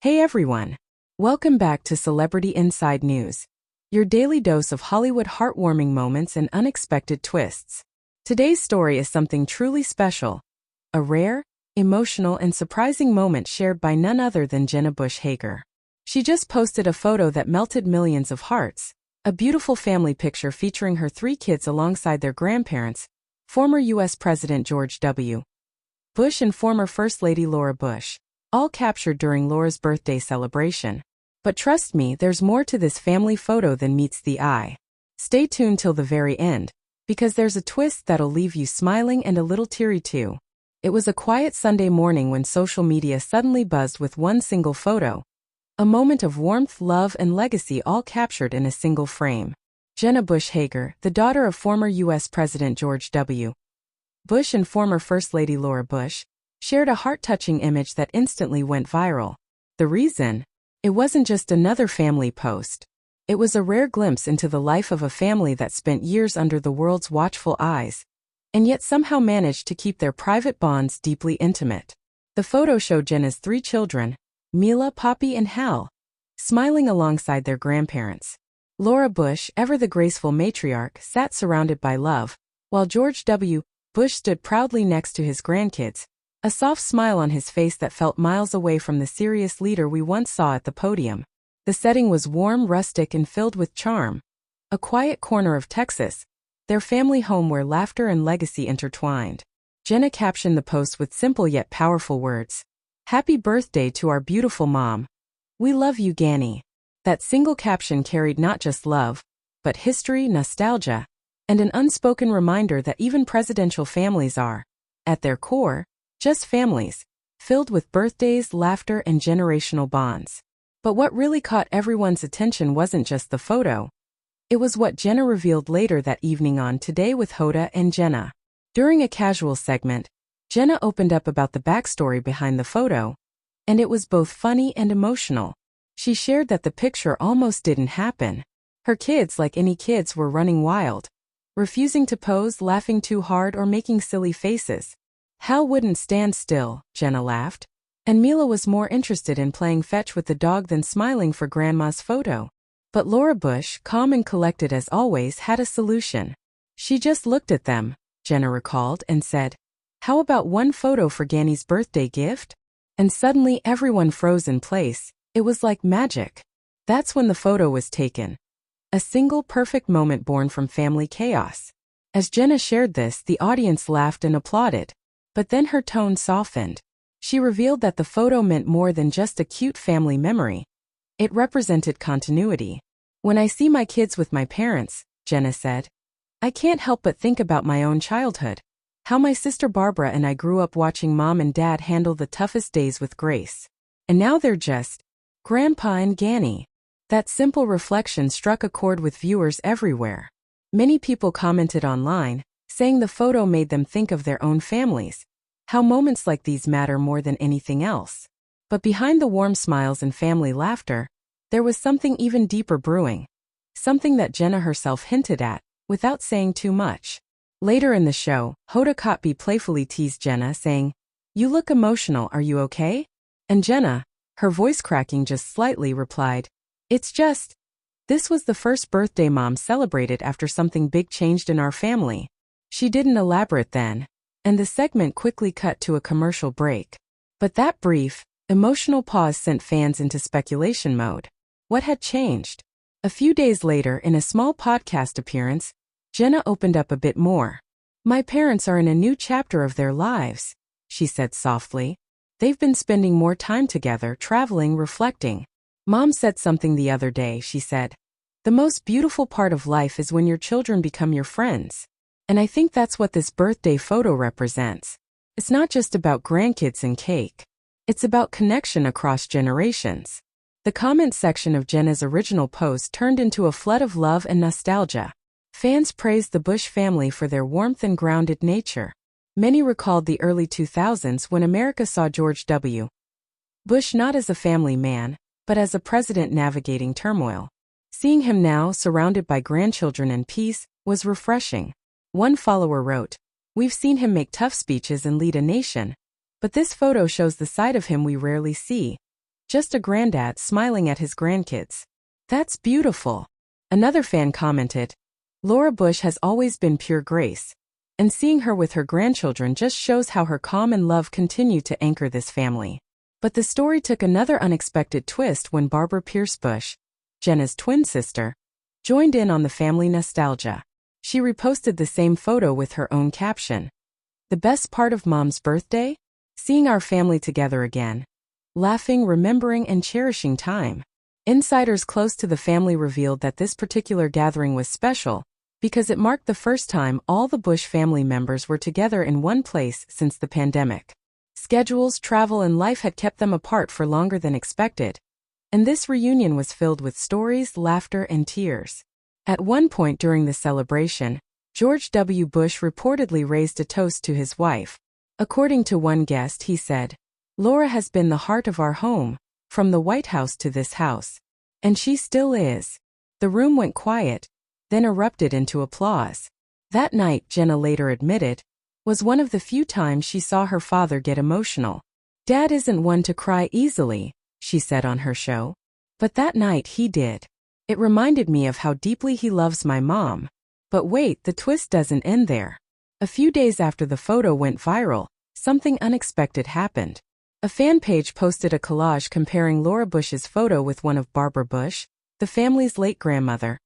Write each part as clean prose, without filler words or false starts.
Hey everyone! Welcome back to Celebrity Inside News, your daily dose of Hollywood heartwarming moments and unexpected twists. Today's story is something truly special, a rare, emotional, and surprising moment shared by none other than Jenna Bush Hager. She just posted a photo that melted millions of hearts, a beautiful family picture featuring her 3 kids alongside their grandparents, former U.S. President George W. Bush and former First Lady Laura Bush, all captured during Laura's birthday celebration. But trust me, there's more to this family photo than meets the eye. Stay tuned till the very end, because there's a twist that'll leave you smiling and a little teary too. It was a quiet Sunday morning when social media suddenly buzzed with one single photo, a moment of warmth, love, and legacy all captured in a single frame. Jenna Bush Hager, the daughter of former U.S. President George W. Bush and former First Lady Laura Bush, shared a heart-touching image that instantly went viral. The reason? It wasn't just another family post. It was a rare glimpse into the life of a family that spent years under the world's watchful eyes, and yet somehow managed to keep their private bonds deeply intimate. The photo showed Jenna's 3 children, Mila, Poppy, and Hal, smiling alongside their grandparents. Laura Bush, ever the graceful matriarch, sat surrounded by love, while George W. Bush stood proudly next to his grandkids, a soft smile on his face that felt miles away from the serious leader we once saw at the podium. The setting was warm, rustic, and filled with charm. A quiet corner of Texas, their family home where laughter and legacy intertwined. Jenna captioned the post with simple yet powerful words. "Happy birthday to our beautiful mom. We love you, Ganny." That single caption carried not just love, but history, nostalgia, and an unspoken reminder that even presidential families are, at their core, just families, filled with birthdays, laughter, and generational bonds. But what really caught everyone's attention wasn't just the photo. It was what Jenna revealed later that evening on Today with Hoda and Jenna. During a casual segment, Jenna opened up about the backstory behind the photo, and it was both funny and emotional. She shared that the picture almost didn't happen. Her kids, like any kids, were running wild, refusing to pose, laughing too hard, or making silly faces. Hal wouldn't stand still, Jenna laughed, and Mila was more interested in playing fetch with the dog than smiling for Grandma's photo. But Laura Bush, calm and collected as always, had a solution. She just looked at them, Jenna recalled, and said, "How about one photo for Ganny's birthday gift?" And suddenly everyone froze in place. It was like magic. That's when the photo was taken. A single perfect moment born from family chaos. As Jenna shared this, the audience laughed and applauded. But then her tone softened. She revealed that the photo meant more than just a cute family memory. It represented continuity. "When I see my kids with my parents," Jenna said, "I can't help but think about my own childhood. How my sister Barbara and I grew up watching Mom and Dad handle the toughest days with grace. And now they're just Grandpa and Ganny." That simple reflection struck a chord with viewers everywhere. Many people commented online, saying the photo made them think of their own families, how moments like these matter more than anything else. But behind the warm smiles and family laughter, there was something even deeper brewing. Something that Jenna herself hinted at, without saying too much. Later in the show, Hoda Kotb playfully teased Jenna, saying, "You look emotional, are you okay?" And Jenna, her voice cracking just slightly, replied, "It's just, this was the first birthday Mom celebrated after something big changed in our family." She didn't elaborate then, and the segment quickly cut to a commercial break. But that brief, emotional pause sent fans into speculation mode. What had changed? A few days later, in a small podcast appearance, Jenna opened up a bit more. "My parents are in a new chapter of their lives," she said softly. "They've been spending more time together, traveling, reflecting. Mom said something the other day," she said. "The most beautiful part of life is when your children become your friends. And I think that's what this birthday photo represents. It's not just about grandkids and cake. It's about connection across generations." The comment section of Jenna's original post turned into a flood of love and nostalgia. Fans praised the Bush family for their warmth and grounded nature. Many recalled the early 2000s when America saw George W. Bush not as a family man, but as a president navigating turmoil. Seeing him now, surrounded by grandchildren and peace, was refreshing. One follower wrote, "We've seen him make tough speeches and lead a nation, but this photo shows the side of him we rarely see. Just a granddad smiling at his grandkids. That's beautiful. Another fan commented, Laura Bush has always been pure grace, and seeing her with her grandchildren just shows how her calm and love continue to anchor this family. But the story took another unexpected twist when Barbara Pierce Bush, Jenna's twin sister, joined in on the family nostalgia. She reposted the same photo with her own caption. The best part of Mom's birthday? Seeing our family together again. Laughing, remembering, and cherishing time. Insiders close to the family revealed that this particular gathering was special because it marked the first time all the Bush family members were together in one place since the pandemic. Schedules, travel, and life had kept them apart for longer than expected, and this reunion was filled with stories, laughter, and tears. At one point during the celebration, George W. Bush reportedly raised a toast to his wife. According to one guest, he said, Laura has been the heart of our home, from the White House to this house. And she still is. The room went quiet, then erupted into applause. That night, Jenna later admitted, was one of the few times she saw her father get emotional. Dad isn't one to cry easily, she said on her show. But that night he did. It reminded me of how deeply he loves my mom. But wait, the twist doesn't end there. A few days after the photo went viral, something unexpected happened. A fan page posted a collage comparing Laura Bush's photo with one of Barbara Bush, the family's late grandmother,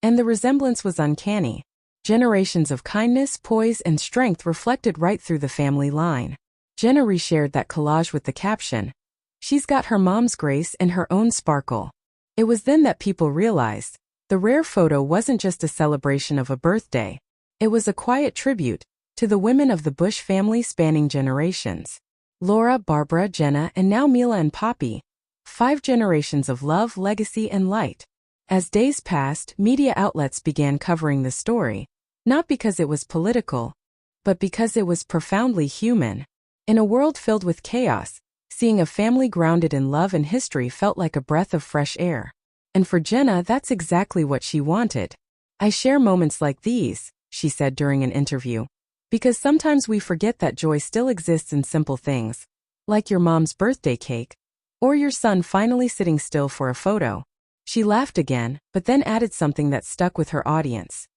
and the resemblance was uncanny. Generations of kindness, poise, and strength reflected right through the family line. Jenna reshared that collage with the caption, She's got her mom's grace and her own sparkle. It was then that people realized, the rare photo wasn't just a celebration of a birthday. It was a quiet tribute to the women of the Bush family spanning generations. Laura, Barbara, Jenna, and now Mila and Poppy. 5 generations of love, legacy, and light. As days passed, media outlets began covering the story, not because it was political, but because it was profoundly human. In a world filled with chaos, seeing a family grounded in love and history felt like a breath of fresh air. And for Jenna, that's exactly what she wanted. I share moments like these, she said during an interview, because sometimes we forget that joy still exists in simple things, like your mom's birthday cake, or your son finally sitting still for a photo. She laughed again, but then added something that stuck with her audience.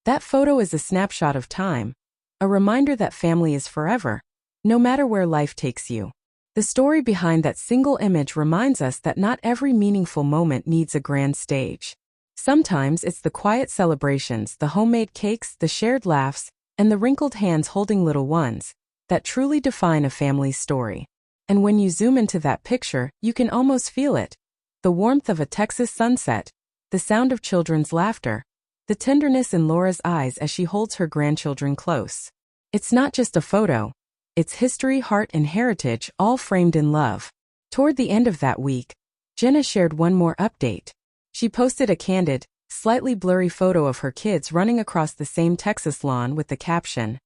That photo is a snapshot of time, a reminder that family is forever, no matter where life takes you. The story behind that single image reminds us that not every meaningful moment needs a grand stage. Sometimes it's the quiet celebrations, the homemade cakes, the shared laughs, and the wrinkled hands holding little ones that truly define a family's story. And when you zoom into that picture, you can almost feel it. The warmth of a Texas sunset, the sound of children's laughter, the tenderness in Laura's eyes as she holds her grandchildren close. It's not just a photo. It's history, heart, and heritage, all framed in love. Toward the end of that week, Jenna shared one more update. She posted a candid, slightly blurry photo of her kids running across the same Texas lawn with the caption,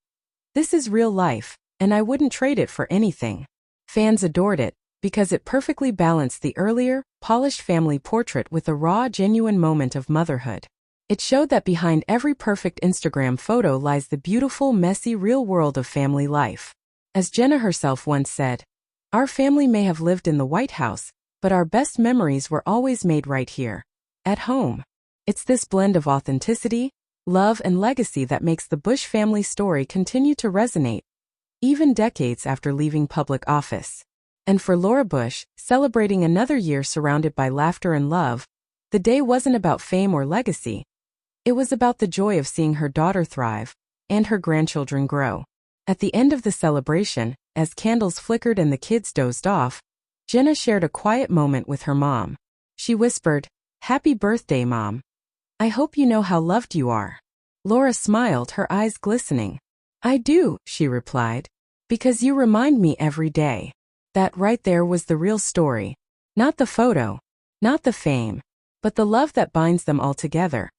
"This is real life, and I wouldn't trade it for anything." Fans adored it, because it perfectly balanced the earlier, polished family portrait with a raw, genuine moment of motherhood. It showed that behind every perfect Instagram photo lies the beautiful, messy, real world of family life. As Jenna herself once said, "Our family may have lived in the White House, but our best memories were always made right here, at home." It's this blend of authenticity, love, and legacy that makes the Bush family story continue to resonate, even decades after leaving public office. And for Laura Bush, celebrating another year surrounded by laughter and love, the day wasn't about fame or legacy. It was about the joy of seeing her daughter thrive and her grandchildren grow. At the end of the celebration, as candles flickered and the kids dozed off, Jenna shared a quiet moment with her mom. She whispered, "Happy birthday, Mom. I hope you know how loved you are." Laura smiled, her eyes glistening. "I do," she replied, "because you remind me every day." That right there was the real story. Not the photo, not the fame, but the love that binds them all together.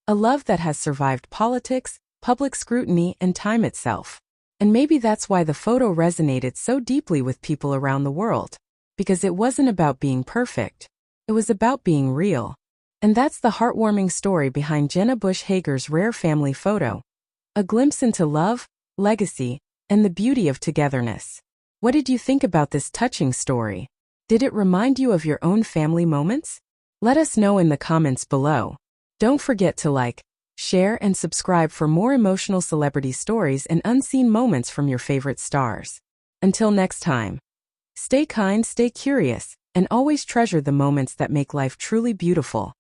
A love that has survived politics, public scrutiny, and time itself. And maybe that's why the photo resonated so deeply with people around the world. Because it wasn't about being perfect. It was about being real. And that's the heartwarming story behind Jenna Bush Hager's rare family photo. A glimpse into love, legacy, and the beauty of togetherness. What did you think about this touching story? Did it remind you of your own family moments? Let us know in the comments below. Don't forget to like, share, and subscribe for more emotional celebrity stories and unseen moments from your favorite stars. Until next time, stay kind, stay curious, and always treasure the moments that make life truly beautiful.